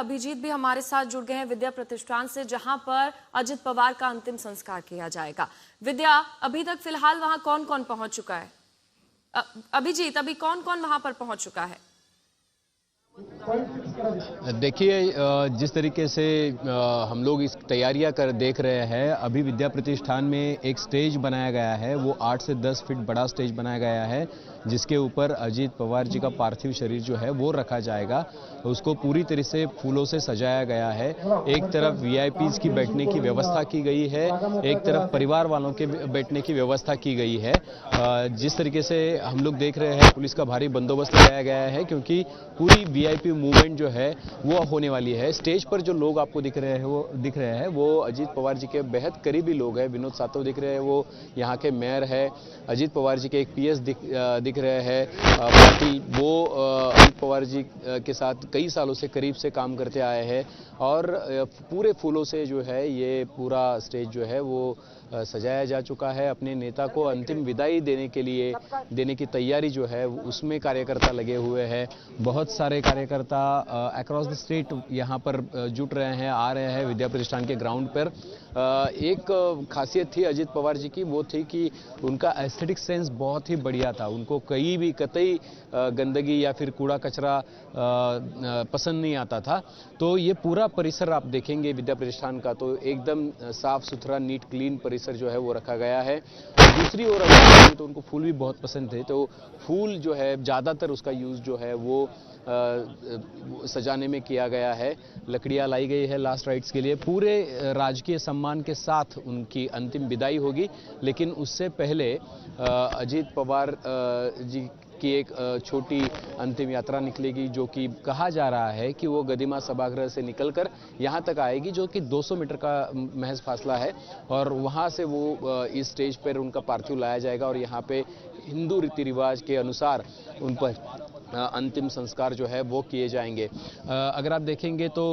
अभिजीत भी हमारे साथ जुड़ गए हैं विद्या प्रतिष्ठान से, जहां पर अजित पवार का अंतिम संस्कार किया जाएगा। विद्या, अभी तक फिलहाल वहां कौन कौन पहुंच चुका है? अभिजीत, अभी कौन कौन वहां पर पहुंच चुका है? देखिए, जिस तरीके से हम लोग इस तैयारियां देख रहे हैं, अभी विद्या प्रतिष्ठान में एक स्टेज बनाया गया है। वो 8 से 10 फीट बड़ा स्टेज बनाया गया है, जिसके ऊपर अजित पवार जी का पार्थिव शरीर जो है वो रखा जाएगा। उसको पूरी तरह से फूलों से सजाया गया है। एक तरफ वीआईपीज की बैठने की व्यवस्था की गई है, एक तरफ परिवार वालों के बैठने की व्यवस्था की गई है। जिस तरीके से हम लोग देख रहे हैं, पुलिस का भारी बंदोबस्त लगाया गया है, क्योंकि पूरी वीआईपी मूवमेंट जो है वो होने वाली है। स्टेज पर जो लोग आपको दिख रहे हैं वो अजित पवार जी के बेहद करीबी लोग हैं। विनोद सातव दिख रहे हैं, वो यहाँ के मेयर है। अजित पवार जी के एक पीएस दिख रहे हैं पाटिल, वो अजित पवार जी के साथ कई सालों से करीब से काम करते आए हैं। और पूरे फूलों से जो है ये पूरा स्टेज जो है वो सजाया जा चुका है। अपने नेता को अंतिम विदाई देने की तैयारी जो है उसमें कार्यकर्ता लगे हुए हैं। बहुत सारे कार्यकर्ता अक्रॉस द स्टेट यहाँ पर जुट रहे हैं, आ रहे हैं विद्या प्रतिष्ठान के ग्राउंड पर। एक खासियत थी अजित पवार जी की, वो थी कि उनका एस्थेटिक सेंस बहुत ही बढ़िया था। उनको कतई गंदगी या फिर कूड़ा कचरा पसंद नहीं आता था। तो ये पूरा परिसर आप देखेंगे विद्या प्रतिष्ठान का, तो एकदम साफ सुथरा नीट क्लीन परिसर जो है वो रखा गया है। दूसरी ओर अगर तो उनको फूल भी बहुत पसंद थे, तो फूल जो है ज़्यादातर उसका यूज़ जो है वो सजाने में किया गया है। लकड़ियाँ लाई गई है लास्ट राइट्स के लिए। पूरे राजकीय सम्मान के साथ उनकी अंतिम विदाई होगी, लेकिन उससे पहले अजित पवार जी की एक छोटी अंतिम यात्रा निकलेगी, जो कि कहा जा रहा है कि वो गदिमा सभागृह से निकलकर यहाँ तक आएगी, जो कि 200 मीटर का महज फासला है। और वहाँ से वो इस स्टेज पर उनका पार्थिव लाया जाएगा और यहाँ पे हिंदू रीति रिवाज के अनुसार उन पर अंतिम संस्कार जो है वो किए जाएंगे। अगर आप देखेंगे तो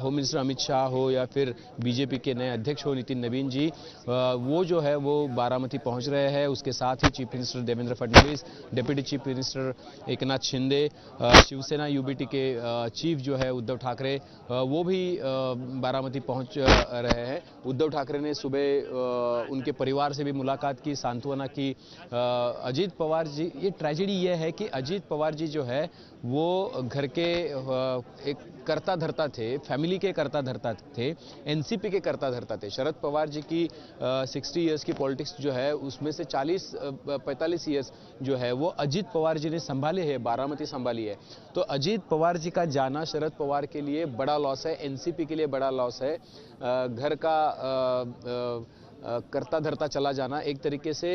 होम मिनिस्टर अमित शाह हो या फिर बीजेपी के नए अध्यक्ष हो नितिन नवीन जी, वो जो है वो बारामती पहुंच रहे हैं। उसके साथ ही chief minister Devendra Fadnavis, deputy chief minister Eknath Shinde, Shiv Sena UBT के चीफ जो है उद्धव ठाकरे, वो भी बारामती पहुंच रहे हैं। उद्धव ठाकरे ने सुबह उनके परिवार से भी मुलाकात की, सांत्वना की। अजित पवार जी, ये ट्रेजेडी ये है कि अजित पवार जी जो है वो घर के एक कर्ता धर्ता थे, फैमिली के कर्ता धर्ता थे, एनसीपी के कर्ता धर्ता थे। शरद पवार जी की 60 इयर्स की पॉलिटिक्स जो है उसमें से 45 इयर्स जो है वो अजित पवार जी ने संभाले है, बारामती संभाली है। तो अजित पवार जी का जाना शरद पवार के लिए बड़ा लॉस है, एनसीपी के लिए बड़ा लॉस है। घर का करता धरता चला जाना एक तरीके से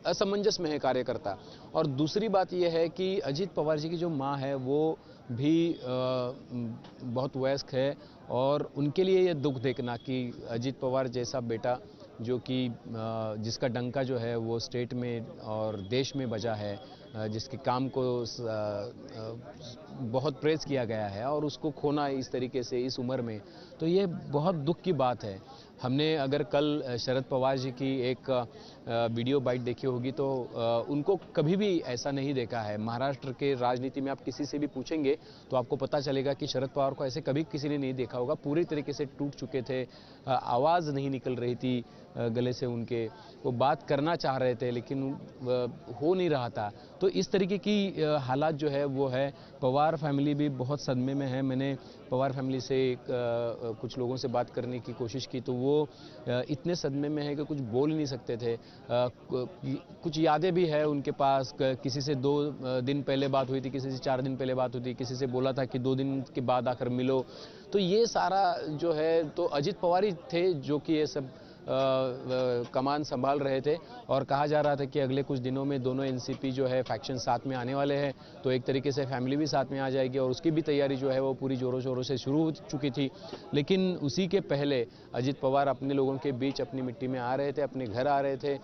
असमंजस में है कार्यकर्ता। और दूसरी बात यह है कि अजित पवार जी की जो मां है वो भी बहुत वयस्क है, और उनके लिए ये दुख देखना कि अजित पवार जैसा बेटा जो कि जिसका डंका जो है वो स्टेट में और देश में बजा है, जिसके काम को बहुत प्रेज किया गया है, और उसको खोना इस तरीके से इस उम्र में, तो ये बहुत दुख की बात है। हमने अगर कल शरद पवार जी की एक वीडियो बाइट देखी होगी तो उनको कभी भी ऐसा नहीं देखा है। महाराष्ट्र के राजनीति में आप किसी से भी पूछेंगे तो आपको पता चलेगा कि शरद पवार को ऐसे कभी किसी ने नहीं देखा होगा। पूरी तरीके से टूट चुके थे, आवाज़ नहीं निकल रही थी गले से उनके, वो बात करना चाह रहे थे लेकिन हो नहीं रहा था। तो इस तरीके की हालात जो है वो है। पवार फैमिली भी बहुत सदमे में है। मैंने पवार फैमिली से कुछ लोगों से बात करने की कोशिश की तो वो इतने सदमे में है कि कुछ बोल नहीं सकते थे। कुछ यादें भी है उनके पास, किसी से 2 दिन पहले बात हुई थी, किसी से 4 दिन पहले बात हुई थी, किसी से बोला था कि 2 दिन के बाद आकर मिलो। तो ये सारा जो है तो अजित पवार ही थे जो कि ये सब कमान संभाल रहे थे। और कहा जा रहा था कि अगले कुछ दिनों में दोनों एनसीपी जो है फैक्शन साथ में आने वाले हैं, तो एक तरीके से फैमिली भी साथ में आ जाएगी, और उसकी भी तैयारी जो है वो पूरी जोरों शोरों से शुरू हो चुकी थी। लेकिन उसी के पहले अजित पवार अपने लोगों के बीच अपनी मिट्टी में आ रहे थे, अपने घर आ रहे थे,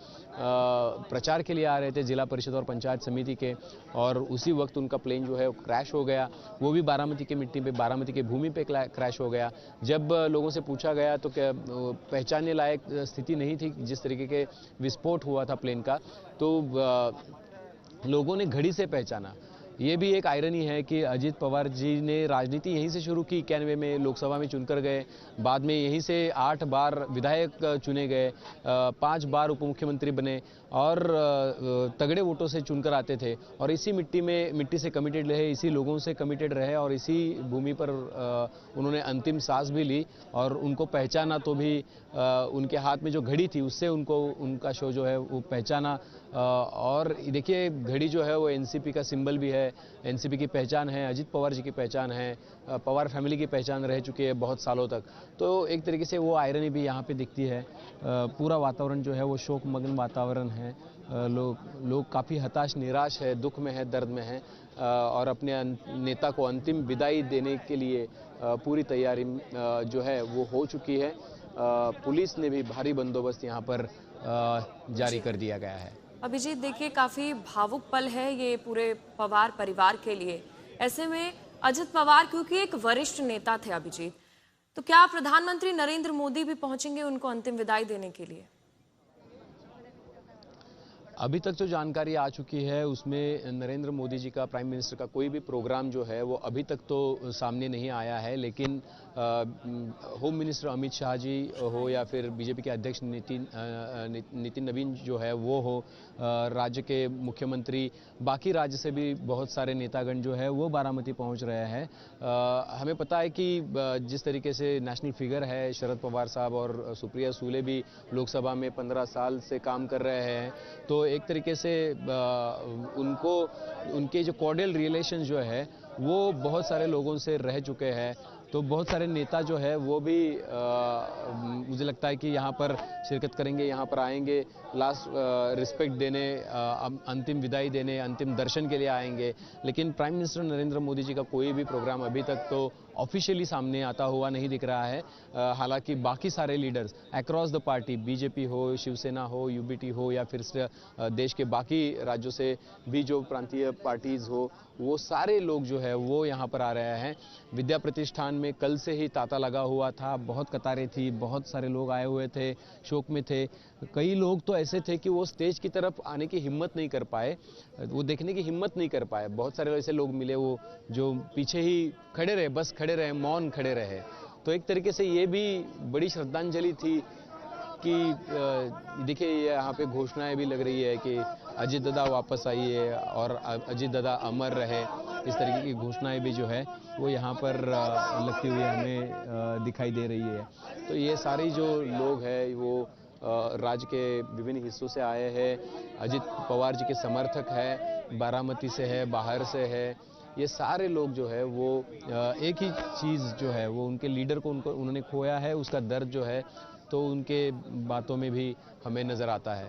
प्रचार के लिए आ रहे थे जिला परिषद और पंचायत समिति के, और उसी वक्त उनका प्लेन जो है क्रैश हो गया। वो भी बारामती की मिट्टी पे, बारामती की भूमि पे क्रैश हो गया। जब लोगों से पूछा गया तो क्या पहचानने लायक स्थिति नहीं थी जिस तरीके के विस्फोट हुआ था प्लेन का, तो लोगों ने घड़ी से पहचाना। ये भी एक आयरनी है कि अजित पवार जी ने राजनीति यहीं से शुरू की, 91 में लोकसभा में चुनकर गए, बाद में यहीं से 8 बार विधायक चुने गए, 5 बार उप मुख्यमंत्री बने और तगड़े वोटों से चुनकर आते थे और इसी मिट्टी से कमिटेड रहे, इसी लोगों से कमिटेड रहे और इसी भूमि पर उन्होंने अंतिम सांस भी ली और उनको पहचाना तो भी उनके हाथ में जो घड़ी थी उससे उनका शो जो है वो पहचाना। और देखिए घड़ी जो है वो एनसीपी का सिंबल भी है, एनसीपी की पहचान है, अजित पवार जी की पहचान है, पवार फैमिली की पहचान रह चुकी है बहुत सालों तक। तो एक तरीके से वो आयरनी भी यहाँ पे दिखती है। पूरा वातावरण जो है वो शोकमग्न वातावरण है। लोग काफ़ी हताश निराश है, दुख में है, दर्द में है और अपने नेता को अंतिम विदाई देने के लिए पूरी तैयारी जो है वो हो चुकी है। पुलिस ने भी भारी बंदोबस्त यहाँ पर जारी कर दिया गया है। अभिजीत, देखिए काफी भावुक पल है ये पूरे पवार परिवार के लिए। ऐसे में अजित पवार क्योंकि एक वरिष्ठ नेता थे अभिजीत, तो क्या प्रधानमंत्री नरेंद्र मोदी भी पहुंचेंगे उनको अंतिम विदाई देने के लिए? अभी तक जो जानकारी आ चुकी है उसमें नरेंद्र मोदी जी का, प्राइम मिनिस्टर का कोई भी प्रोग्राम जो है वो अभी तक तो सामने नहीं आया है, लेकिन होम मिनिस्टर अमित शाह जी हो या फिर बीजेपी के अध्यक्ष नितिन नवीन जो है वो हो, राज्य के मुख्यमंत्री, बाकी राज्य से भी बहुत सारे नेतागण जो है वो बारामती पहुंच रहे हैं। हमें पता है कि जिस तरीके से नेशनल फिगर है शरद पवार साहब और सुप्रिया सूले भी लोकसभा में 15 साल से काम कर रहे हैं, तो एक तरीके से उनके जो कॉर्डियल रिलेशन जो है वो बहुत सारे लोगों से रह चुके हैं। तो बहुत सारे नेता जो है वो भी मुझे लगता है कि यहाँ पर शिरकत करेंगे, यहाँ पर आएंगे, लास्ट रिस्पेक्ट देने, अंतिम विदाई देने, अंतिम दर्शन के लिए आएंगे। लेकिन प्राइम मिनिस्टर नरेंद्र मोदी जी का कोई भी प्रोग्राम अभी तक तो ऑफिशियली सामने आता हुआ नहीं दिख रहा है। हालांकि बाकी सारे leaders across the party, BJP हो, शिवसेना हो, यूबीटी हो या फिर देश के बाकी राज्यों से भी जो प्रांतीय पार्टीज हो, वो सारे लोग जो है वो यहाँ पर आ रहे हैं। विद्या प्रतिष्ठान में कल से ही तांता लगा हुआ था, बहुत कतारें थी, बहुत सारे लोग आए हुए थे, शोक में थे। कई लोग तो ऐसे थे कि वो स्टेज की तरफ आने की हिम्मत नहीं कर पाए, वो देखने की हिम्मत नहीं कर पाए। बहुत सारे ऐसे लोग मिले वो जो पीछे ही खड़े रहे, बस खड़े रहे, मौन खड़े रहे। तो एक तरीके से ये भी बड़ी श्रद्धांजलि थी कि देखिए यहाँ पे घोषणाएं भी लग रही है कि अजित दादा वापस आइए और अजित दादा अमर रहे, इस तरीके की घोषणाएं भी जो है वो यहाँ पर लगती हुई हमें दिखाई दे रही है। तो ये सारे जो लोग हैं वो राज्य के विभिन्न हिस्सों से आए हैं, अजित पवार जी के समर्थक हैं, बारामती से है, बाहर से है, ये सारे लोग जो है वो एक ही चीज़ जो है वो उनके लीडर को उन्होंने खोया है, उसका दर्द जो है तो उनके बातों में भी हमें नज़र आता है।